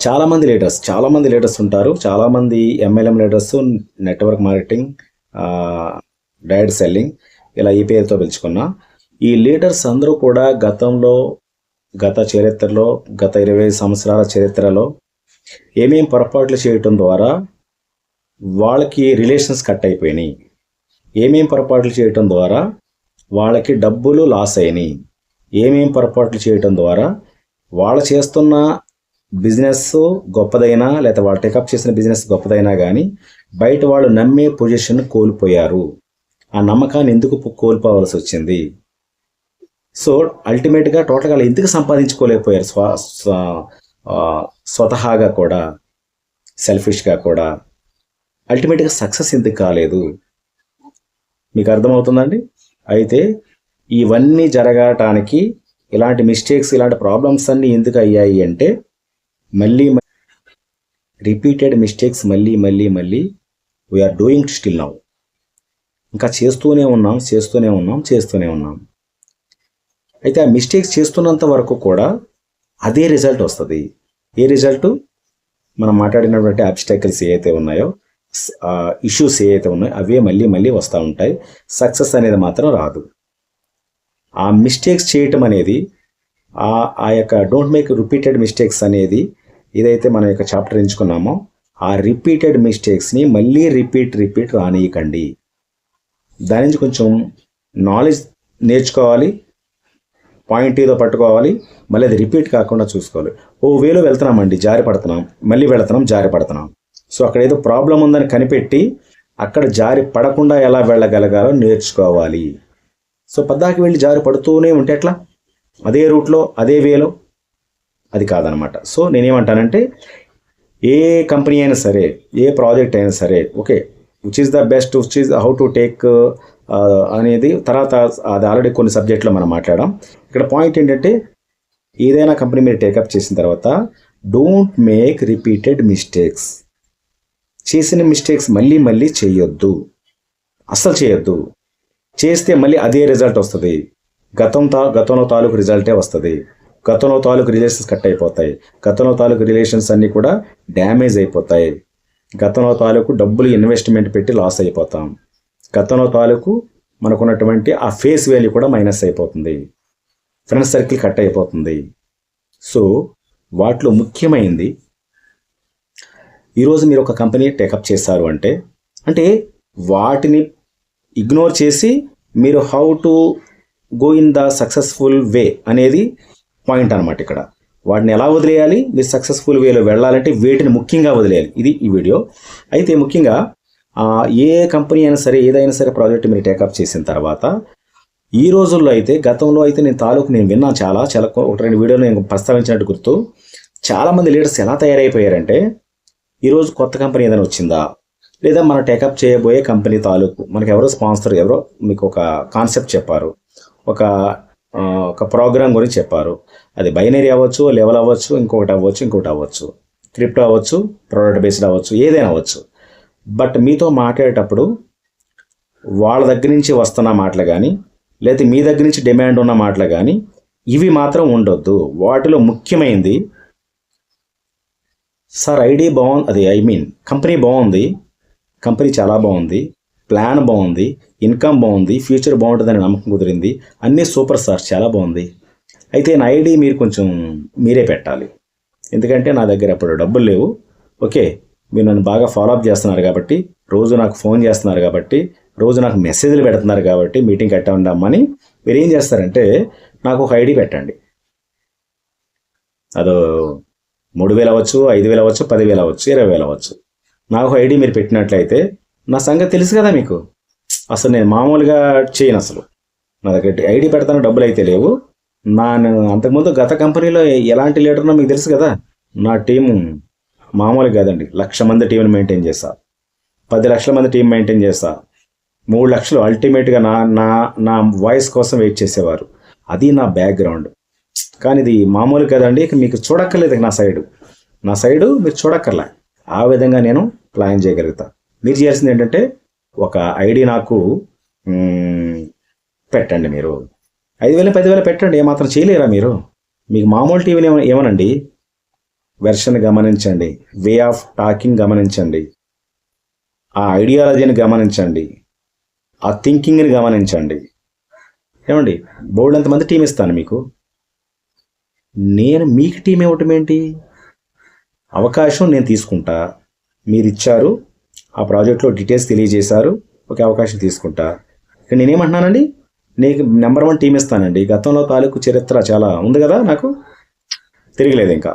చాలామంది లీడర్స్ ఉంటారు. చాలామంది MLM leaders, network marketing, direct selling, ఇలా ఈ పేరుతో పిలుచుకున్న ఈ లీడర్స్ అందరూ కూడా గత చరిత్రలో, గత 20 సంవత్సరాల చరిత్రలో ఏమేం పొరపాట్లు చేయటం ద్వారా వాళ్ళకి రిలేషన్స్ కట్ అయిపోయినాయి, ఏమేం పొరపాట్లు చేయటం ద్వారా వాళ్ళకి డబ్బులు లాస్ అయినాయి, ఏమేం పొరపాట్లు చేయటం ద్వారా వాళ్ళు చేస్తున్న బిజినెస్ గొప్పదైనా లేదా వాళ్ళు టేకప్ చేసిన బిజినెస్ గొప్పదైనా కానీ బయట వాళ్ళు నమ్మే పొజిషన్ కోల్పోయారు. ఆ నమ్మకాన్ని ఎందుకు కోల్పోవాల్సి వచ్చింది? సో అల్టిమేట్గా టోటల్గా వాళ్ళు ఎందుకు సంపాదించుకోలేకపోయారు? స్వతహాగా కూడా, సెల్ఫిష్గా కూడా అల్టిమేట్గా సక్సెస్ ఎందుకు కాలేదు? మీకు అర్థమవుతుందండి? అయితే ఇవన్నీ జరగటానికి, ఇలాంటి మిస్టేక్స్, ఇలాంటి ప్రాబ్లమ్స్ అన్నీ ఎందుకు అయ్యాయి అంటే మళ్ళీ రిపీటెడ్ మిస్టేక్స్ మళ్ళీ వీఆర్ డూయింగ్ స్టిల్ నౌ. ఇంకా చేస్తూనే ఉన్నాం. అయితే ఆ మిస్టేక్స్ చేస్తున్నంత వరకు కూడా అదే రిజల్ట్ వస్తుంది. ఏ రిజల్ట్? మనం మాట్లాడినటువంటి ఆబ్స్టాకిల్స్ ఏవైతే ఉన్నాయో, ఇష్యూస్ ఏవైతే ఉన్నాయో అవే మళ్ళీ వస్తూ ఉంటాయి. సక్సెస్ అనేది మాత్రం రాదు. ఆ మిస్టేక్స్ చేయటం అనేది, ఆ యొక్క డోంట్ మేక్ రిపీటెడ్ మిస్టేక్స్ అనేది ఏదైతే మన యొక్క చాప్టర్ ఎంచుకున్నామో ఆ రిపీటెడ్ మిస్టేక్స్ని మళ్ళీ రిపీట్ రానియకండి. దాని నుంచి కొంచెం నాలెడ్జ్ నేర్చుకోవాలి, పాయింట్ ఏదో పట్టుకోవాలి, మళ్ళీ అది రిపీట్ కాకుండా చూసుకోవాలి. వేలో వెళ్తున్నామండి, జారి పడుతున్నాం. సో అక్కడ ఏదో ప్రాబ్లం ఉందని కనిపెట్టి అక్కడ జారి పడకుండా ఎలా వెళ్ళగలగాలో నేర్చుకోవాలి. సో పద్దాకి వెళ్ళి జారి పడుతూనే ఉంటే ఎట్లా? అదే రూట్లో, అదే వేలో, అది కాదనమాట. సో నేనేమంటానంటే ఏ కంపెనీ అయినా సరే, ఏ ప్రాజెక్ట్ అయినా సరే, okay, which is the best, which is how to take అనేది తర్వాత, అది ఆల్రెడీ కొన్ని సబ్జెక్ట్లో మనం మాట్లాడాం. ఇక్కడ పాయింట్ ఏంటంటే ఏదైనా కంపెనీ మీరు టేకప్ చేసిన తర్వాత డోంట్ మేక్ రిపీటెడ్ మిస్టేక్స్. చేసిన మిస్టేక్స్ మళ్ళీ చేయొద్దు, అస్సలు చేయొద్దు. చేస్తే మళ్ళీ అదే రిజల్ట్ వస్తుంది. గతంలో తాలూకు రిజల్టే వస్తుంది. గతంలో తాలూకు రిలేషన్స్ కట్ అయిపోతాయి. గతంలో తాలూకు రిలేషన్స్ అన్నీ కూడా డ్యామేజ్ అయిపోతాయి. గతంలో తాలూకు డబ్బులు ఇన్వెస్ట్మెంట్ పెట్టి లాస్ అయిపోతాం. గతంలో తాలూకు మనకున్నటువంటి ఆ ఫేస్ వాల్యూ కూడా మైనస్ అయిపోతుంది. ఫ్రెండ్ సర్కిల్ కట్ అయిపోతుంది. సో వాటిలో ముఖ్యమైనది, ఈరోజు మీరు ఒక కంపెనీ టేకప్ చేశారు అంటే వాటిని ఇగ్నోర్ చేసి మీరు how to go in the successful way అనేది పాయింట్ అనమాట. ఇక్కడ వాటిని ఎలా వదిలేయాలి, మీరు సక్సెస్ఫుల్ వేలో వెళ్ళాలంటే వేటిని ముఖ్యంగా వదిలేయాలి, ఇది ఈ వీడియో. అయితే ముఖ్యంగా ఏ కంపెనీ అయినా సరే, ఏదైనా సరే ప్రాజెక్ట్ మీరు టేకప్ చేసిన తర్వాత, ఈ రోజుల్లో అయితే, గతంలో అయితే నేను విన్నాను చాలా 1-2 వీడియోలు నేను ప్రస్తావించినట్టు గుర్తు. చాలామంది లీడర్స్ ఎలా తయారైపోయారంటే, ఈరోజు కొత్త కంపెనీ ఏదైనా వచ్చిందా, లేదా మనం టేకప్ చేయబోయే కంపెనీ తాలూకు మనకు ఎవరో స్పాన్సర్, ఎవరో మీకు ఒక కాన్సెప్ట్ చెప్పారు, ఒక ప్రోగ్రామ్ గురించి చెప్పారు. అది బైనరీ అవ్వచ్చు, లెవెల్ అవ్వచ్చు, ఇంకొకటి అవ్వచ్చు, క్రిప్టో అవ్వచ్చు, ప్రోడక్ట్ బేస్డ్ అవ్వచ్చు, ఏదైనా అవ్వచ్చు. బట్ మీతో మాట్లాడేటప్పుడు వాళ్ళ దగ్గర నుంచి వస్తున్న మాటలు కానీ, లేకపోతే మీ దగ్గర నుంచి డిమాండ్ ఉన్న మాటలు కానీ, ఇవి మాత్రం ఉండొద్దు. వాటిలో ముఖ్యమైనది, సార్ ఐడియా బాగుంది, కంపెనీ బాగుంది, కంపెనీ చాలా బాగుంది, ప్లాన్ బాగుంది, ఇన్కమ్ బాగుంది, ఫ్యూచర్ బాగుంటుందని నమ్మకం కుదిరింది, అన్నీ సూపర్ సార్, చాలా బాగుంది. అయితే నా ఐడి మీరు కొంచెం మీరే పెట్టాలి, ఎందుకంటే నా దగ్గర అప్పుడు డబ్బులు లేవు. ఓకే, మీరు నన్ను బాగా ఫాలోఅప్ చేస్తున్నారు కాబట్టి, రోజు నాకు ఫోన్ చేస్తున్నారు కాబట్టి, రోజు నాకు మెసేజ్లు పెడుతున్నారు కాబట్టి, మీటింగ్ కట్టమని మీరు ఏం చేస్తారంటే నాకు ఒక ఐడి పెట్టండి. అదో 3,000 అవ్వచ్చు, 5,000 అవ్వచ్చు, 10,000 అవ్వచ్చు, 20,000 అవ్వచ్చు. నాకు ఐడి మీరు పెట్టినట్లయితే నా సంగతి తెలుసు కదా మీకు. అసలు నేను మామూలుగా చేయను, అసలు నా దగ్గర ఐడి పెడతాను, డబ్బులు అయితే లేవు. అంతకుముందు గత కంపెనీలో ఎలాంటి లీడర్నో మీకు తెలుసు కదా. నా టీము మామూలుగా కాదండి, 1,00,000 మంది టీంని మెయింటైన్ చేస్తా, 10 లక్షల మంది టీం మెయింటైన్ చేస్తా, 3 లక్షలు అల్టిమేట్గా నా వాయిస్ కోసం వెయిట్ చేసేవారు. అది నా బ్యాక్గ్రౌండ్. కానీ ఇది మామూలు కదండి, మీకు చూడక్కర్లేదు. నా సైడు మీరు చూడక్కర్లే. ఆ విధంగా నేను ప్లాన్ చేయగలుగుతా. మీరు చేయాల్సింది ఏంటంటే ఒక ఐడి నాకు పెట్టండి. మీరు 5,000 10,000 పెట్టండి, ఏమాత్రం చేయలేరా మీరు? మీకు మామూలు టీవీని ఏమనండి, వెర్షన్ గమనించండి, వే ఆఫ్ టాకింగ్ గమనించండి, ఆ ఐడియాలజీని గమనించండి, ఆ థింకింగ్ని గమనించండి. ఏమండి, బోర్డు ఎంతమంది టీం ఇస్తాను మీకు, నేను మీకు టీం ఇవ్వటం ఏంటి? అవకాశం నేను తీసుకుంటా, మీరు ఇచ్చారు, ఆ ప్రాజెక్ట్లో డీటెయిల్స్ తెలియజేశారు, ఒక అవకాశం తీసుకుంటా. ఇక్కడ నేనేమంటున్నానండి, నీకు నెంబర్ 1 టీం ఇస్తానండి. గతంలో తాలూకు చరిత్ర చాలా ఉంది కదా, నాకు తిరగలేదు ఇంకా.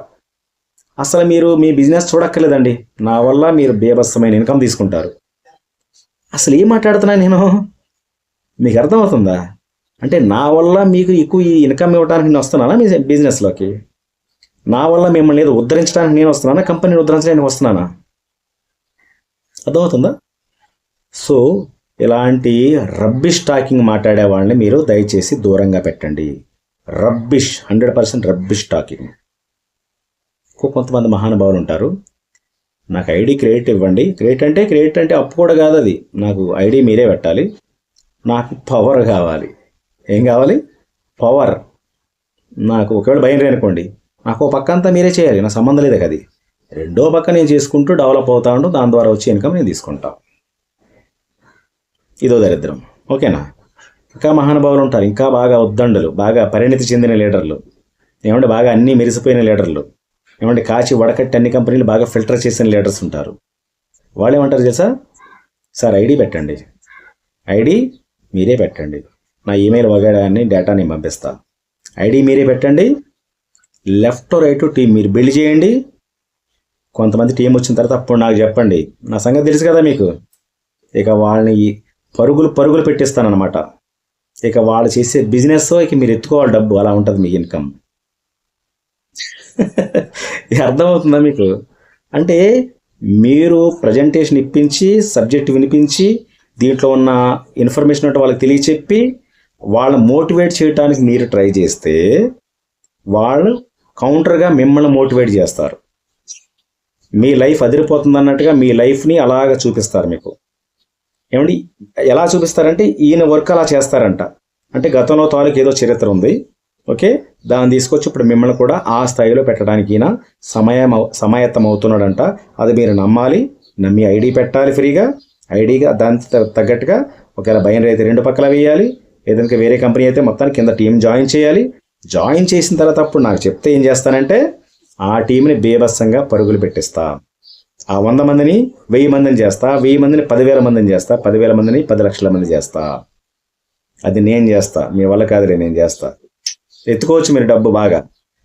అసలు మీరు మీ బిజినెస్ చూడక్కర్లేదండి, నా వల్ల మీరు బేబస్తమైన ఇన్కమ్ తీసుకుంటారు. అసలు ఏం మాట్లాడుతున్నాను నేను, మీకు అర్థమవుతుందా? అంటే నా వల్ల మీకు ఎక్కువ ఈ ఇన్కమ్ ఇవ్వడానికి నేను వస్తున్నానా మీ బిజినెస్లోకి? నా వల్ల మిమ్మల్ని ఏదో ఉద్ధరించడానికి నేను వస్తున్నానా, కంపెనీని ఉద్ధరించడానికి వస్తున్నానా? అర్థమవుతుందా? సో ఇలాంటి రబ్బిష్ టాకింగ్ మాట్లాడే వాళ్ళని మీరు దయచేసి దూరంగా పెట్టండి. Rubbish, 100% rubbish talking. కొంతమంది మహానుభావులు ఉంటారు, నాకు ఐడి క్రెడిట్ ఇవ్వండి. క్రెడిట్ అంటే అప్పు కూడా కాదు, అది నాకు ఐడి మీరే పెట్టాలి, నాకు పవర్ కావాలి. ఏం కావాలి? పవర్. నాకు ఒకవేళ భయం అనుకోండి, నాకు ఒక పక్క అంతా మీరే చేయాలి, నా సంబంధం లేదు కదా. రెండో పక్క నేను చేసుకుంటూ డెవలప్ అవుతా ఉంటూ దాని ద్వారా వచ్చే ఇన్కమ్ నేను తీసుకుంటా. ఇదో దరిద్రం. ఓకేనా? ఇంకా మహానుభావులు ఉంటారు, ఇంకా బాగా ఉద్దండులు, బాగా పరిణితి చెందిన లీడర్లు, ఏమంటే బాగా అన్నీ మెరిసిపోయిన లీడర్లు, ఏమంటే కాచి వడకట్టి అన్ని కంపెనీలు బాగా ఫిల్టర్ చేసిన లీడర్స్ ఉంటారు. వాళ్ళు ఏమంటారు తెలుసా? సార్ ఐడి పెట్టండి, ఐడి మీరే పెట్టండి, నా ఈమెయిల్ వగేరా అని డేటా నేను పంపిస్తా, ఐడి మీరే పెట్టండి, లెఫ్ట్ రైట్ టీం మీరు బిల్డ్ చేయండి. కొంతమంది టీం వచ్చిన తర్వాత అప్పుడు నాకు చెప్పండి, నా సంగతి తెలుసు కదా మీకు. ఇక వాళ్ళని పరుగులు పెట్టిస్తానమాట. ఇక వాళ్ళు చేసే బిజినెస్ ఇక మీరు ఎత్తుకోవాలి డబ్బు, అలా ఉంటుంది మీ ఇన్కమ్. అర్థమవుతుందా మీకు? అంటే మీరు ప్రజెంటేషన్ ఇప్పించి, సబ్జెక్ట్ వినిపించి, దీంట్లో ఉన్న ఇన్ఫర్మేషన్ అంటే వాళ్ళకి తెలియచెప్పి వాళ్ళని మోటివేట్ చేయడానికి మీరు ట్రై చేస్తే వాళ్ళు కౌంటర్గా మిమ్మల్ని మోటివేట్ చేస్తారు. మీ లైఫ్ అదిరిపోతుంది అన్నట్టుగా మీ లైఫ్ని అలాగ చూపిస్తారు మీకు. ఏమండి, ఎలా చూపిస్తారంటే ఈయన వర్క్ అలా చేస్తారంట. అంటే గతంలో తాలూకు ఏదో చరిత్ర ఉంది, ఓకే, దాన్ని తీసుకొచ్చి ఇప్పుడు మిమ్మల్ని కూడా ఆ స్థాయిలో పెట్టడానికి ఈయన సమాయత్తం అవుతున్నాడంట. అది మీరు నమ్మాలి, నమ్మి ఐడి పెట్టాలి ఫ్రీగా. ఐడిగా దానికి తగ్గట్టుగా ఒకవేళ భయం అయితే 2 పక్కల వేయాలి, ఏదైనా వేరే కంపెనీ అయితే మొత్తానికి కింద టీం జాయిన్ చేయాలి. జాయిన్ చేసిన తర్వాత అప్పుడు నాకు చెప్తే ఏం చేస్తానంటే ఆ టీంని బేబస్సంగా పరుగులు పెట్టిస్తా. ఆ 100 మందిని 1000 మందిని చేస్తా, 1000 మందిని 10,000 మందిని చేస్తా, 10,000 మందిని 10 లక్షల మంది చేస్తా. అది నేను చేస్తా, మీ వల్ల కాదులే, నేను చేస్తా. ఎత్తుకోవచ్చు మీరు డబ్బు బాగా,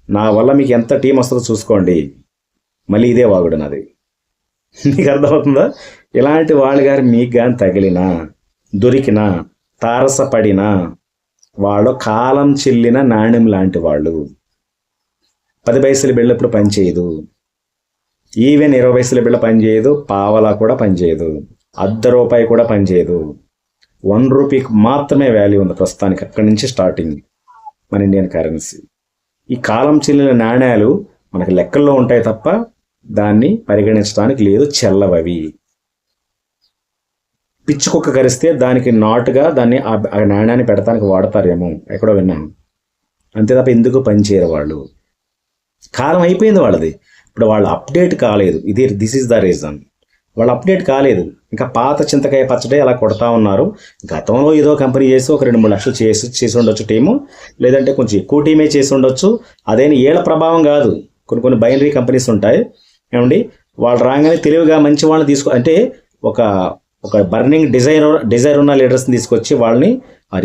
నా వల్ల మీకు ఎంత టీం వస్తుందో చూసుకోండి. మళ్ళీ ఇదే వాగుడు నాది. మీకు అర్థమవుతుందా? ఇలాంటి వాళ్ళు గారు మీకు కానీ తగిలినా, దొరికినా, తారసపడినా వాళ్ళు కాలం చెల్లిన నాణ్యం లాంటి వాళ్ళు. 10 పైసలు బిళ్ళప్పుడు పనిచేయదు, ఈవెన్ 20 పైసల బిళ్ళ పనిచేయదు, పావలా కూడా పనిచేయదు, ₹1 కూడా పనిచేయదు. ₹1 మాత్రమే వాల్యూ ఉంది ప్రస్తుతానికి. అక్కడి నుంచి స్టార్టింగ్ మన ఇండియన్ కరెన్సీ. ఈ కాలం చెల్లిన నాణ్యాలు మనకు లెక్కల్లో ఉంటాయి తప్ప దాన్ని పరిగణించడానికి లేదు, చెల్లవవి. పిచ్చుకొక్క కరిస్తే దానికి నాటుగా దాన్ని ఆ నాణ్యాన్ని పెడతానికి వాడతారేమో, ఎక్కడో విన్నాను, అంతే తప్ప ఎందుకు పనిచేయరు వాళ్ళు. కాలం అయిపోయింది వాళ్ళది, ఇప్పుడు వాళ్ళు అప్డేట్ కాలేదు. This is the reason. వాళ్ళు అప్డేట్ కాలేదు, ఇంకా పాత చింతకాయ పచ్చడి అలా కొడతా ఉన్నారు. గతంలో ఏదో కంపెనీ చేసి ఒక 2-3 లక్షలు చేసి ఉండొచ్చు టీము, లేదంటే కొంచెం ఎక్కువ టీమే చేసి ఉండొచ్చు. అదేని ఏళ్ళ ప్రభావం కాదు. కొన్ని బైనరీ కంపెనీస్ ఉంటాయి, ఏమండి, వాళ్ళు రాగానే తెలివిగా మంచి వాళ్ళని అంటే ఒక బర్నింగ్ డిజైర్ ఉన్న లీడర్స్ని తీసుకొచ్చి వాళ్ళని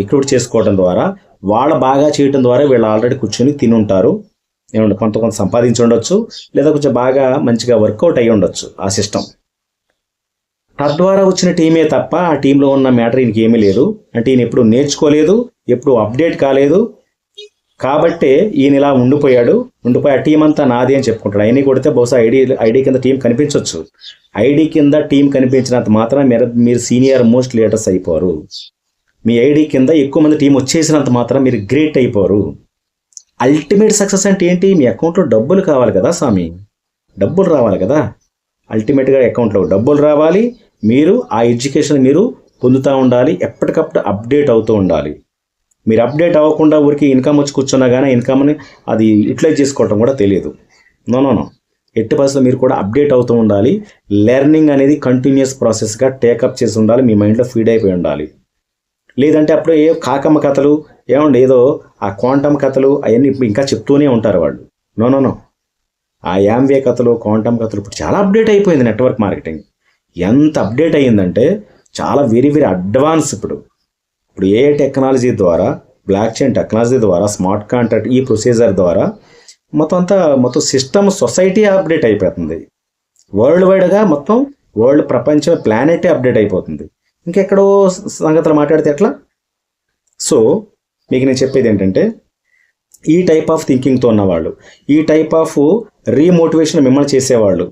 రిక్రూట్ చేసుకోవడం ద్వారా, వాళ్ళు బాగా చేయడం ద్వారా వీళ్ళు ఆల్రెడీ కూర్చొని తిని ఉంటారు. ఏమంటే కొంత సంపాదించి ఉండొచ్చు, లేదా కొంచెం బాగా మంచిగా వర్కౌట్ అయ్యి ఉండొచ్చు ఆ సిస్టమ్. తద్వారా వచ్చిన టీమే తప్ప ఆ టీంలో ఉన్న మ్యాటర్ ఈయనకి ఏమీ లేదు. అంటే ఈయన ఎప్పుడు నేర్చుకోలేదు, ఎప్పుడు అప్డేట్ కాలేదు, కాబట్టే ఈయన ఇలా ఉండిపోయి ఆ టీం అంతా నాది అని చెప్పుకుంటాడు. ఐడి కొడితే బహుశా ఐడి కింద టీం కనిపించవచ్చు. ఐడి కింద టీం కనిపించినంత మాత్రం మీరు సీనియర్ మోస్ట్ లీడర్స్ అయిపోరు. మీ ఐడి కింద ఎక్కువ మంది టీం వచ్చేసినంత మాత్రం మీరు గ్రేట్ అయిపోరు. అల్టిమేట్ సక్సెస్ అంటే ఏంటి? మీ అకౌంట్లో డబ్బులు కావాలి కదా స్వామి, డబ్బులు రావాలి కదా. అల్టిమేట్గా అకౌంట్లో డబ్బులు రావాలి, మీరు ఆ ఎడ్యుకేషన్ మీరు పొందుతూ ఉండాలి, ఎప్పటికప్పుడు అప్డేట్ అవుతూ ఉండాలి. మీరు అప్డేట్ అవ్వకుండా ఊరికి ఇన్కమ్ వచ్చి కూర్చున్నా కానీ ఇన్కమ్ని అది యూటిలైజ్ చేసుకోవటం కూడా తెలియదు. నో, ఎట్టి పరిస్థితుల్లో మీరు కూడా అప్డేట్ అవుతూ ఉండాలి. లెర్నింగ్ అనేది కంటిన్యూస్ ప్రాసెస్గా టేకప్ చేసి ఉండాలి, మీ మైండ్లో ఫీడ్ అయిపోయి ఉండాలి. లేదంటే అప్పుడు ఏ కాకమ్మ కథలు ఏమండి ఏదో ఆ క్వాంటమ్ కథలు అవన్నీ ఇంకా చెప్తూనే ఉంటారు వాళ్ళు. నో, ఆ యాంవే కథలు క్వాంటమ్ కథలు ఇప్పుడు చాలా అప్డేట్ అయిపోయింది. నెట్వర్క్ మార్కెటింగ్ ఎంత అప్డేట్ అయ్యిందంటే చాలా వెరీ వెరీ అడ్వాన్స్. ఇప్పుడు ఏ టెక్నాలజీ ద్వారా, బ్లాక్ చైన్ టెక్నాలజీ ద్వారా, స్మార్ట్ కాంట్రాక్ట్ ఈ ప్రొసీజర్ ద్వారా మొత్తం సిస్టమ్ సొసైటీ అప్డేట్ అయిపోతుంది. వరల్డ్ వైడ్గా మొత్తం ప్రపంచం ప్లానెటే అప్డేట్ అయిపోతుంది. ఇంకెక్కడో సంగతులు మాట్లాడితే ఎట్లా? సో మీకు నేను చెప్పేది ఏంటంటే, ఈ టైప్ ఆఫ్ థింకింగ్తో ఉన్నవాళ్ళు, ఈ టైప్ ఆఫ్ రీమోటివేషన్ మిమ్మల్ని చేసేవాళ్ళు,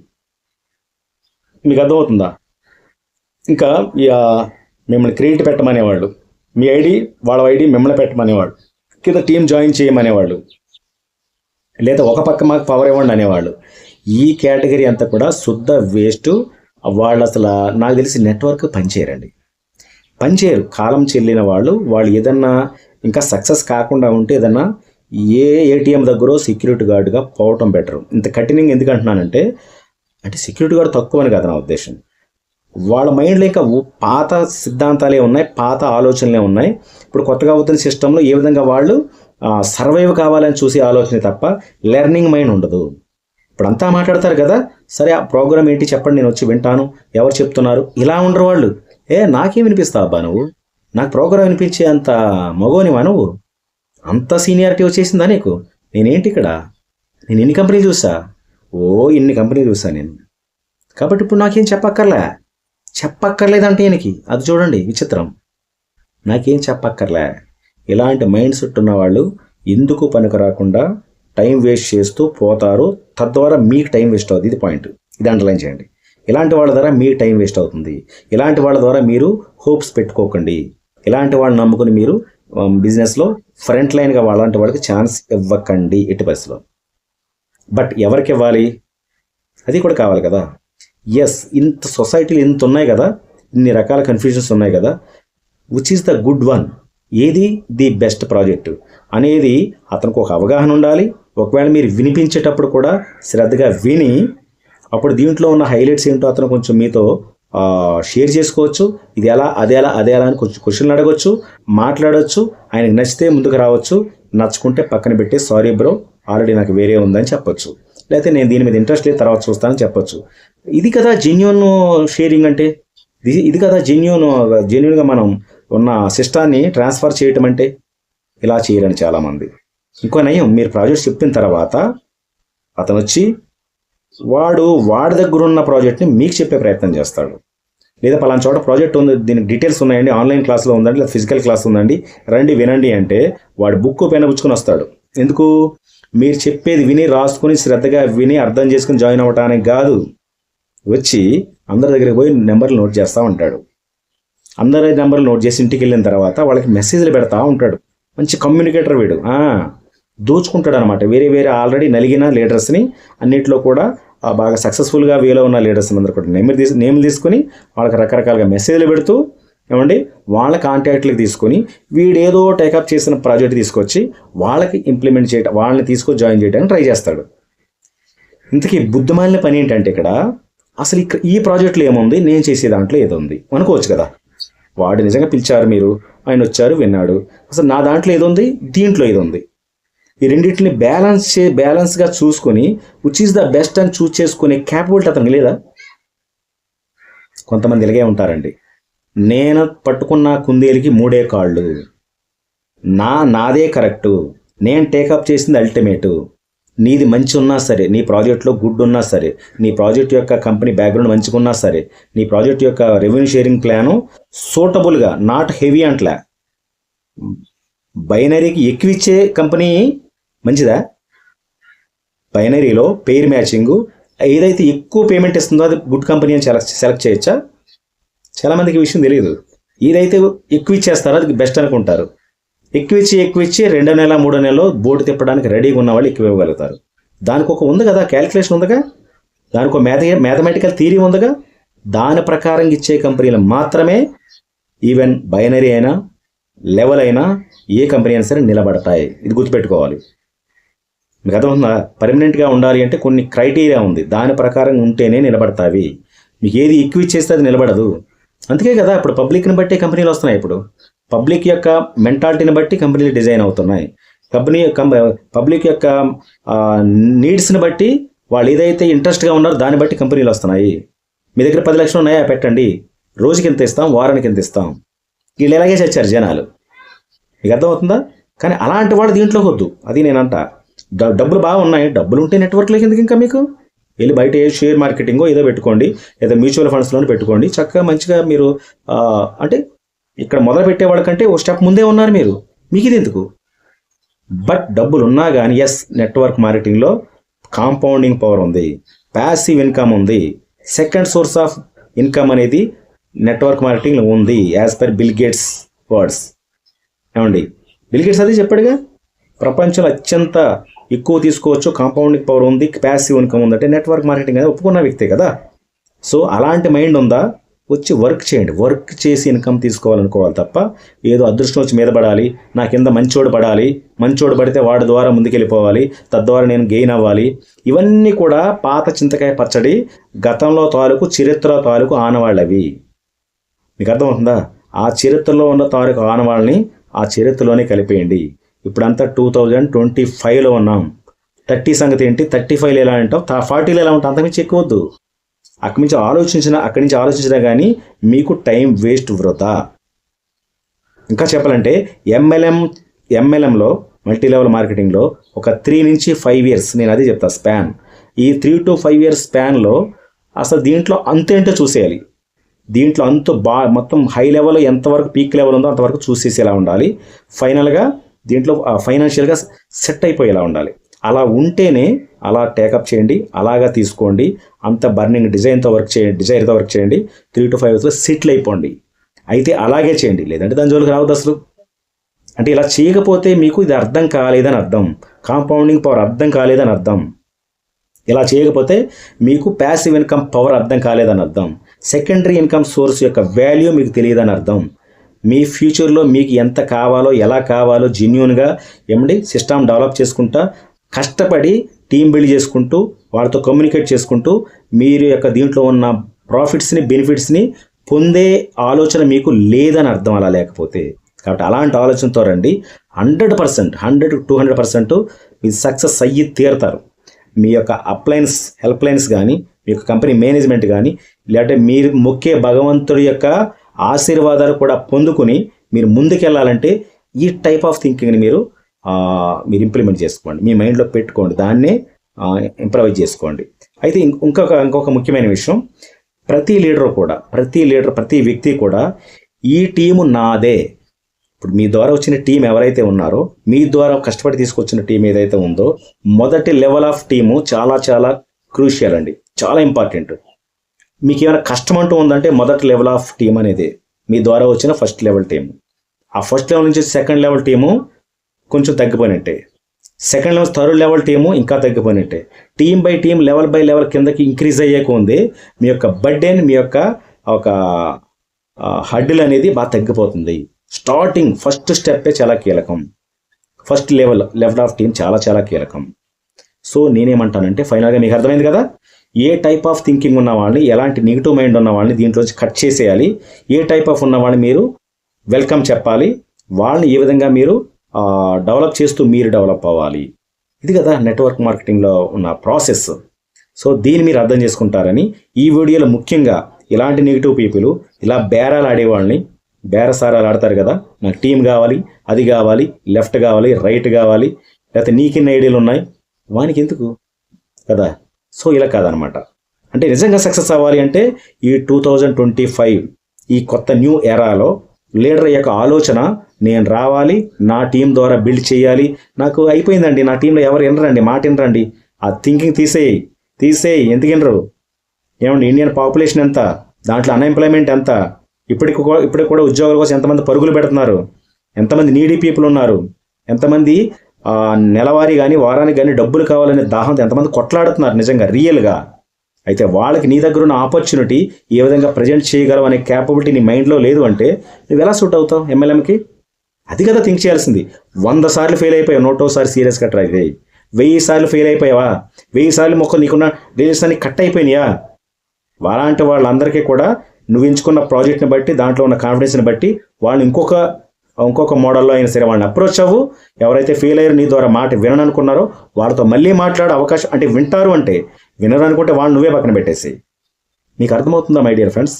మీకు అర్థమవుతుందా? ఇంకా మిమ్మల్ని క్రియేట్ పెట్టమనేవాళ్ళు, మీ ఐడి వాళ్ళ ఐడి మిమ్మల్ని పెట్టమనేవాళ్ళు, కింద టీం జాయిన్ చేయమనేవాళ్ళు, లేదా ఒక పక్క మాకు పవర్ ఇవ్వండి అనేవాళ్ళు. ఈ కేటగిరీ అంతా కూడా శుద్ధ వేస్ట్. వాళ్ళు అసలు నాకు తెలిసి నెట్వర్క్ పనిచేయరు. కాలం చెల్లిన వాళ్ళు ఏదన్నా ఇంకా సక్సెస్ కాకుండా ఉంటే ఏదన్నా ఏటీఎం దగ్గర సెక్యూరిటీ గార్డుగా పోవటం బెటర్. ఇంత కఠినంగా ఎందుకు అంటున్నానంటే, సెక్యూరిటీ గార్డు తక్కువ అని కాదు నా ఉద్దేశం. వాళ్ళ మైండ్లో ఇంకా పాత సిద్ధాంతాలే ఉన్నాయి, పాత ఆలోచనలే ఉన్నాయి. ఇప్పుడు కొత్తగా అవుతున్న సిస్టంలో ఏ విధంగా వాళ్ళు సర్వైవ్ కావాలని చూసే ఆలోచన తప్ప లెర్నింగ్ మైండ్ ఉండదు. ఇప్పుడు అంతా మాట్లాడతారు కదా, సరే ఆ ప్రోగ్రామ్ ఏంటి చెప్పండి, నేను వచ్చి వింటాను, ఎవరు చెప్తున్నారు, ఇలా ఉండరు వాళ్ళు. నాకేం వినిపిస్తావు అబ్బా నువ్వు? నాకు ప్రోగ్రామ్ వినిపించే అంత మగోనివా నువ్వు? అంత సీనియారిటీ వచ్చేసిందా నీకు? నేనేంటి ఇక్కడ, నేను ఇన్ని కంపెనీలు చూసా నేను. కాబట్టి ఇప్పుడు నాకేం చెప్పక్కర్లేదంటే ఈయనకి అది చూడండి విచిత్రం. నాకేం చెప్పక్కర్లే. ఇలాంటి మైండ్ సెట్ ఉన్న వాళ్ళు ఎందుకు పనికి రాకుండా టైం వేస్ట్ చేస్తూ పోతారు. తద్వారా మీకు టైం వేస్ట్ అవుతుంది. ఇది పాయింట్, ఇది అండర్లైన్ చేయండి. ఇలాంటి వాళ్ళ ద్వారా మీకు టైం వేస్ట్ అవుతుంది. ఇలాంటి వాళ్ళ ద్వారా మీరు హోప్స్ పెట్టుకోకండి. ఇలాంటి వాళ్ళని నమ్ముకుని మీరు బిజినెస్లో ఫ్రంట్ లైన్గా అలాంటి వాళ్ళకి ఛాన్స్ ఇవ్వకండి ఎట్టి పరిస్థితిలో. బట్ ఎవరికి ఇవ్వాలి అది కూడా కావాలి కదా. ఎస్, ఇంత సొసైటీలు ఇంత ఉన్నాయి కదా, ఇన్ని రకాల కన్ఫ్యూజన్స్ ఉన్నాయి కదా, which is the good one, ఏది ది బెస్ట్ ప్రాజెక్టు అనేది అతనికి ఒక అవగాహన ఉండాలి. ఒకవేళ మీరు వినిపించేటప్పుడు కూడా శ్రద్ధగా విని అప్పుడు దీంట్లో ఉన్న హైలైట్స్ ఏంటో అతను కొంచెం మీతో షేర్ చేసుకోవచ్చు. ఇది ఎలా అదే ఎలా అని కొంచెం క్వశ్చన్లు అడగవచ్చు, మాట్లాడవచ్చు. ఆయనకు నచ్చితే ముందుకు రావచ్చు, నచ్చుకుంటే పక్కన పెట్టి సారీ బ్రో ఆల్రెడీ నాకు వేరే ఉందని చెప్పొచ్చు, లేకపోతే నేను దీని మీద ఇంట్రెస్ట్ లేదు తర్వాత చూస్తానని చెప్పొచ్చు. ఇది కదా జెన్యూన్ షేరింగ్ అంటే, ఇది కదా జెన్యూన్గా మనం ఉన్న సిస్టాన్ని ట్రాన్స్ఫర్ చేయటం అంటే. ఇలా చేయరని చాలామంది. ఇంకో నయం, మీరు ప్రాజెక్ట్ చెప్పిన తర్వాత అతను వచ్చి వాడి దగ్గర ఉన్న ప్రాజెక్ట్ని మీకు చెప్పే ప్రయత్నం చేస్తాడు. లేదా పలానా చోట ప్రాజెక్ట్ ఉంది, దీనికి డీటెయిల్స్ ఉన్నాయండి, ఆన్లైన్ క్లాస్లో ఉందండి, లేదా ఫిజికల్ క్లాస్ ఉందండి, రండి వినండి అంటే వాడు బుక్ పెన్ పుచ్చుకొని వస్తాడు. ఎందుకు? మీరు చెప్పేది విని రాసుకొని శ్రద్ధగా విని అర్థం చేసుకుని జాయిన్ అవ్వటానికి కాదు. వచ్చి అందరి దగ్గరికి పోయి నెంబర్లు నోట్ చేస్తూ ఉంటాడు. అందరి నెంబర్లు నోట్ చేసి ఇంటికి వెళ్ళిన తర్వాత వాళ్ళకి మెసేజ్లు పెడతా ఉంటాడు. మంచి కమ్యూనికేటర్ వీడు. దోచుకుంటాడు అనమాట. వేరే ఆల్రెడీ నలిగిన లీడర్స్ని అన్నింటిలో కూడా బాగా సక్సెస్ఫుల్గా వేలో ఉన్న లీడర్స్ అందరూ కూడా నేమ్లు తీసుకొని వాళ్ళకి రకరకాలుగా మెసేజ్లు పెడుతూ ఏమండి వాళ్ళ కాంటాక్ట్లకి తీసుకొని వీడేదో టేకప్ చేసిన ప్రాజెక్ట్ తీసుకొచ్చి వాళ్ళకి ఇంప్లిమెంట్ చేయడం, వాళ్ళని తీసుకొని జాయిన్ చేయడానికి ట్రై చేస్తాడు. ఇంతకీ బుద్ధిమాలిన పని ఏంటంటే ఇక్కడ అసలు ఈ ప్రాజెక్టులో ఏముంది, నేను చేసే దాంట్లో ఏదో ఉంది అనుకోవచ్చు కదా. వాడు నిజంగా పిలిచారు, మీరు ఆయన వచ్చారు విన్నాడు, అసలు నా దాంట్లో ఏదో ఉంది, దీంట్లో ఏదో ఉంది. ఈ రెండింటిని బ్యాలెన్స్గా చూసుకొని విచ్ ఈస్ ద బెస్ట్ అని చూస్ చేసుకునే క్యాపబిలిటీ అతనికి లేదా? కొంతమంది ఇలాగే ఉంటారండి. నేను పట్టుకున్న కుందేలికి 3 కాళ్ళు, నాదే కరెక్టు, నేను టేకప్ చేసింది అల్టిమేటు, నీది మంచి ఉన్నా సరే, నీ ప్రాజెక్ట్లో గుడ్ ఉన్నా సరే, నీ ప్రాజెక్ట్ యొక్క కంపెనీ బ్యాక్గ్రౌండ్ మంచిగా ఉన్నా సరే, నీ ప్రాజెక్ట్ యొక్క రెవెన్యూ షేరింగ్ ప్లాను సూటబుల్గా నాట్ హెవీ అంట్లా, బైనరీకి ఎక్కువ ఇచ్చే కంపెనీ మంచిదా? బైనరీలో పెయిర్ మ్యాచింగు ఏదైతే ఎక్కువ పేమెంట్ ఇస్తుందో అది గుడ్ కంపెనీ అని సెలెక్ట్ చేయొచ్చా? చాలామందికి ఈ విషయం తెలియదు. ఏదైతే ఎక్కువ ఇచ్చేస్తారో అది బెస్ట్ అనుకుంటారు. ఎక్కువ ఇచ్చి 2 నెల 3 నెలలో బోర్డు తిప్పడానికి రెడీగా ఉన్న వాళ్ళు ఎక్కువ ఇవ్వగలుగుతారు. దానికి ఒక ఉంది కదా, క్యాలిక్యులేషన్ ఉందిగా, దానికి ఒక మ్యాథమెటికల్ థియరీ ఉందిగా. దాని ప్రకారం ఇచ్చే కంపెనీలు మాత్రమే ఈవెన్ బైనరీ అయినా లెవెల్ అయినా ఏ కంపెనీ అయినా సరే నిలబడతాయి. ఇది గుర్తుపెట్టుకోవాలి. మీకు అర్థమవుతుందా? పర్మనెంట్గా ఉండాలి అంటే కొన్ని క్రైటీరియా ఉంది, దాని ప్రకారం ఉంటేనే నిలబడతావి. మీకు ఏది ఎక్కువ ఇచ్చేస్తే అది నిలబడదు. అందుకే కదా ఇప్పుడు పబ్లిక్ని బట్టి కంపెనీలు వస్తున్నాయి. ఇప్పుడు పబ్లిక్ యొక్క మెంటాలిటీని బట్టి కంపెనీలు డిజైన్ అవుతున్నాయి. పబ్లిక్ యొక్క నీడ్స్ని బట్టి వాళ్ళు ఏదైతే ఇంట్రెస్ట్గా ఉన్నారో దాన్ని బట్టి కంపెనీలు వస్తున్నాయి. మీ దగ్గర 10 లక్షలు ఉన్నాయా, పెట్టండి, రోజుకి ఎంత ఇస్తాం, వారానికి ఎంత ఇస్తాం. వీళ్ళు ఎలాగే చచ్చారు జనాలు. మీకు అర్థమవుతుందా? కానీ అలాంటి వాడు దీంట్లోకి వద్దు. అది నేనంట. డబ్బులు బాగా ఉన్నాయి, డబ్బులు ఉంటే నెట్వర్క్లోకి ఎందుకు ఇంకా మీకు? వెళ్ళి బయట ఏ షేర్ మార్కెటింగో ఏదో పెట్టుకోండి, లేదా మ్యూచువల్ ఫండ్స్లోనే పెట్టుకోండి. చక్కగా మంచిగా మీరు అంటే ఇక్కడ మొదలు పెట్టేవాళ్ళకంటే ఓ స్టెప్ ముందే ఉన్నారు మీరు. మీకు ఇది ఎందుకు? బట్ డబ్బులు ఉన్నా కానీ ఎస్, నెట్వర్క్ మార్కెటింగ్లో కాంపౌండింగ్ పవర్ ఉంది, ప్యాసివ్ ఇన్కమ్ ఉంది, సెకండ్ సోర్స్ ఆఫ్ ఇన్కమ్ అనేది నెట్వర్క్ మార్కెటింగ్లో ఉంది, as per bill gates words. ఏమండి, బిల్ గేట్స్ అదే చెప్పాడుగా, ప్రపంచంలో అత్యంత ఎక్కువ తీసుకోవచ్చు, కాంపౌండింగ్ పవర్ ఉంది, ప్యాసివ్ ఇన్కమ్ ఉందంటే నెట్వర్క్ మార్కెటింగ్ అనేది ఒప్పుకున్న వ్యక్తే కదా. సో అలాంటి మైండ్ ఉందా? వచ్చి వర్క్ చేయండి, వర్క్ చేసి ఇన్కమ్ తీసుకోవాలనుకోవాలి తప్ప ఏదో అదృష్టం వచ్చి మీద పడాలి, నా కింద మంచోడు పడాలి, మంచోడు పడితే వాడి ద్వారా ముందుకెళ్ళిపోవాలి, తద్వారా నేను గెయిన్ అవ్వాలి. ఇవన్నీ కూడా పాత చింతకాయ పచ్చడి, గతంలో తాలూకు చరిత్ర తాలూకు ఆనవాళ్ళవి. మీకు అర్థమవుతుందా? ఆ చరిత్రలో ఉన్న తాలూకు ఆనవాళ్ళని ఆ చరిత్రలోనే కలిపేయండి. ఇప్పుడంతా 2025లో ఉన్నాం. 30 సంగతి ఏంటి, 35లో ఎలా అంటాం, 40లో ఎలా ఉంటాం, అంతకుమించి ఎక్కువ వద్దు. అక్కడి నుంచి ఆలోచించినా కానీ మీకు టైం వేస్ట్, వృధా. ఇంకా చెప్పాలంటే ఎంఎల్ఎంలో మల్టీ లెవెల్ మార్కెటింగ్లో ఒక 3 నుంచి 5 ఇయర్స్, నేను అదే చెప్తా స్పాన్. ఈ 3 to 5 ఇయర్స్ స్పాన్లో అసలు దీంట్లో అంతేంటో చూసేయాలి. దీంట్లో మొత్తం హై లెవెల్ ఎంతవరకు పీక్ లెవెల్ ఉందో అంతవరకు చూసేసేలా ఉండాలి. ఫైనల్గా దీంట్లో ఫైనాన్షియల్గా సెట్ అయిపోయేలా ఉండాలి. అలా ఉంటేనే అలా టేకప్ చేయండి, అలాగా తీసుకోండి. అంత బర్నింగ్ డిజైర్తో వర్క్ చేయండి. 3 to 5 ఇయర్స్లో సెటిల్ అయిపోండి. అయితే అలాగే చేయండి, లేదంటే దాని జోలికి రావద్దు అసలు. అంటే ఇలా చేయకపోతే మీకు ఇది అర్థం కాలేదని అర్థం, కాంపౌండింగ్ పవర్ అర్థం కాలేదని అర్థం. ఇలా చేయకపోతే మీకు ప్యాసివ్ ఇన్కమ్ పవర్ అర్థం కాలేదని అర్థం, సెకండరీ ఇన్కమ్ సోర్స్ యొక్క వాల్యూ మీకు తెలియదని అర్థం. మీ ఫ్యూచర్లో మీకు ఎంత కావాలో, ఎలా కావాలో జెన్యూన్గా సిస్టమ్ డెవలప్ చేసుకుంటా, కష్టపడి టీం బిల్డ్ చేసుకుంటూ, వాళ్ళతో కమ్యూనికేట్ చేసుకుంటూ మీరు యొక్క దీంట్లో ఉన్న ప్రాఫిట్స్ని, బెనిఫిట్స్ని పొందే ఆలోచన మీకు లేదని అర్థం. అలా లేకపోతే కాబట్టి అలాంటి ఆలోచనతో రండి. 100%, 100-200% మీరు సక్సెస్ అయ్యి తీరుతారు. మీ యొక్క అప్లైన్స్, హెల్ప్ లైన్స్ కానీ, మీ యొక్క కంపెనీ మేనేజ్మెంట్ కానీ, లేదంటే మీరు మొక్కే భగవంతుడి యొక్క ఆశీర్వాదాలు కూడా పొందుకుని మీరు ముందుకెళ్ళాలంటే ఈ టైప్ ఆఫ్ థింకింగ్ని మీరు ఇంప్లిమెంట్ చేసుకోండి, మీ మైండ్లో పెట్టుకోండి, దాన్నే ఇంప్రవైజ్ చేసుకోండి. అయితే ఇంకొక ముఖ్యమైన విషయం, ప్రతి వ్యక్తి కూడా ఈ టీము నాదే. ఇప్పుడు మీ ద్వారా వచ్చిన టీం ఎవరైతే ఉన్నారో, మీ ద్వారా కష్టపడి తీసుకొచ్చిన టీం ఏదైతే ఉందో, మొదటి లెవెల్ ఆఫ్ టీము చాలా చాలా క్రూషియల్ అండి, చాలా ఇంపార్టెంట్. మీకు ఏమైనా కష్టం అంటూ ఉందంటే మొదటి లెవెల్ ఆఫ్ టీం అనేది మీ ద్వారా వచ్చిన ఫస్ట్ లెవెల్ టీము. ఆ ఫస్ట్ లెవెల్ నుంచి సెకండ్ లెవెల్ టీము కొంచెం తగ్గిపోయినట్టే, second level third level team ఇంకా తగ్గిపోయినట్టే. Team by team, level by level కిందకి ఇంక్రీజ్ అయ్యేకు ఉంది మీ యొక్క బర్డెన్, మీ యొక్క ఒక హడ్డిల్ అనేది బాగా తగ్గిపోతుంది. స్టార్టింగ్ ఫస్ట్ స్టెప్పే చాలా కీలకం, ఫస్ట్ లెవెల్ ఆఫ్ టీం చాలా చాలా కీలకం. సో నేనేమంటానంటే ఫైనల్గా మీకు అర్థమైంది కదా, ఏ టైప్ ఆఫ్ థింకింగ్ ఉన్న వాళ్ళని, ఎలాంటి నెగిటివ్ మైండ్ ఉన్న వాళ్ళని దీంట్లోంచి కట్ చేసేయాలి, ఏ టైప్ ఆఫ్ ఉన్న వాళ్ళని మీరు వెల్కమ్ చెప్పాలి, వాళ్ళని ఏ విధంగా మీరు డెవలప్ చేస్తూ మీరు డెవలప్ అవ్వాలి. ఇది కదా నెట్వర్క్ మార్కెటింగ్లో ఉన్న ప్రాసెస్. సో దీన్ని మీరు అర్థం చేసుకుంటారని ఈ వీడియోలో ముఖ్యంగా ఇలాంటి నెగిటివ్ పీపుల్, ఇలా బేరాలు ఆడేవాళ్ళని, బేరసారాలు ఆడతారు కదా, నాకు టీం కావాలి, అది కావాలి, లెఫ్ట్ కావాలి, రైట్ కావాలి, లేకపోతే నీకిన్న ఐడియాలు ఉన్నాయి, వానికి ఎందుకు కదా. సో ఇలా కాదనమాట. అంటే నిజంగా సక్సెస్ అవ్వాలి అంటే ఈ 2025 ఈ కొత్త న్యూ ఎరాలో లీడర్ యొక్క ఆలోచన, నేను రావాలి, నా టీం ద్వారా బిల్డ్ చేయాలి, నాకు అయిపోయిందండి, నా టీంలో ఎవరు వినరండి, మాట వినరండి, ఆ థింకింగ్ తీసేయి. ఎందుకు వినరు? ఏమండి, ఇండియన్ పాపులేషన్ ఎంత, దాంట్లో అన్ఎంప్లాయ్మెంట్ ఎంత, ఇప్పటికి కూడా ఉద్యోగాల కోసం ఎంతమంది పరుగులు పెడుతున్నారు, ఎంతమంది నీడీ పీపుల్ ఉన్నారు, ఎంతమంది నెలవారీ కానీ వారానికి కానీ డబ్బులు కావాలనే దాహంతో ఎంతమంది కొట్లాడుతున్నారు నిజంగా రియల్గా. అయితే వాళ్ళకి నీ దగ్గర ఉన్న ఆపర్చునిటీ ఏ విధంగా ప్రజెంట్ చేయగలవు అనే క్యాపబిలిటీ నీ మైండ్లో లేదు అంటే నువ్వు ఎలా సూట్ అవుతావు ఎంఎల్ఎంకి? అది కదా థింక్ చేయాల్సింది. 100 సార్లు ఫెయిల్ అయిపోయావు, 100వ సారి సీరియస్గా ట్రై చేయి. 1000 సార్లు ఫెయిల్ అయిపోయావా? 1000 సార్లు నీకున్న రిజల్ట్స్ అన్ని కట్ అయిపోయినాయా? అలాంటి వాళ్ళందరికీ కూడా నువ్వు ఎంచుకున్న ప్రాజెక్ట్ని బట్టి, దాంట్లో ఉన్న కాన్ఫిడెన్స్ని బట్టి వాళ్ళు ఇంకొక మోడల్లో అయినా సరే వాళ్ళని అప్రోచ్ అవ్వు. ఎవరైతే ఫెయిల్ అయ్యారో, నీ ద్వారా మాట విననుకున్నారో వాళ్ళతో మళ్ళీ మాట్లాడే అవకాశం, అంటే వింటారు అంటే, వినరు అనుకుంటే వాళ్ళు నువ్వే పక్కన పెట్టేసి. మీకు అర్థమవుతుందా మై డియర్ ఫ్రెండ్స్?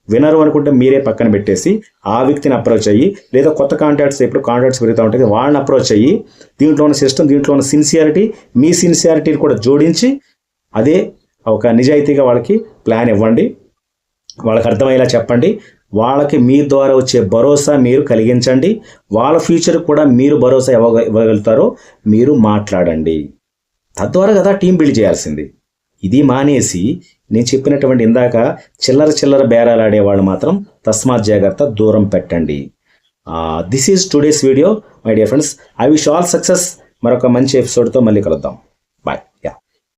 వినరు అనుకుంటే మీరే పక్కన పెట్టేసి ఆ వ్యక్తిని అప్రోచ్ అయ్యి, లేదా కొత్త కాంటాక్ట్స్ ఎప్పుడు కాంటాక్ట్స్ పెరుగుతూ ఉంటుంది వాళ్ళని అప్రోచ్ అయ్యి, దీంట్లో ఉన్న సిస్టమ్, దీంట్లో ఉన్న సిన్సియారిటీ, మీ సిన్సియారిటీని కూడా జోడించి అదే ఒక నిజాయితీగా వాళ్ళకి ప్లాన్ ఇవ్వండి. వాళ్ళకి అర్థమయ్యేలా చెప్పండి. వాళ్ళకి మీ ద్వారా వచ్చే భరోసా మీరు కలిగించండి. వాళ్ళ ఫ్యూచర్ కూడా మీరు భరోసా ఇవ్వగలుగుతారో మీరు మాట్లాడండి. తద్వారా కదా టీం బిల్డ్ చేయాల్సింది. ఇది మానేసి నేను చెప్పినటువంటి ఇందాక చిల్లర బేరాలు ఆడేవాళ్ళు మాత్రం తస్మాత్ జాగ్రత్త, దూరం పెట్టండి. This is today's video my dear friends. I wish all success. మరొక మంచి ఎపిసోడ్తో మళ్ళీ కలుద్దాం.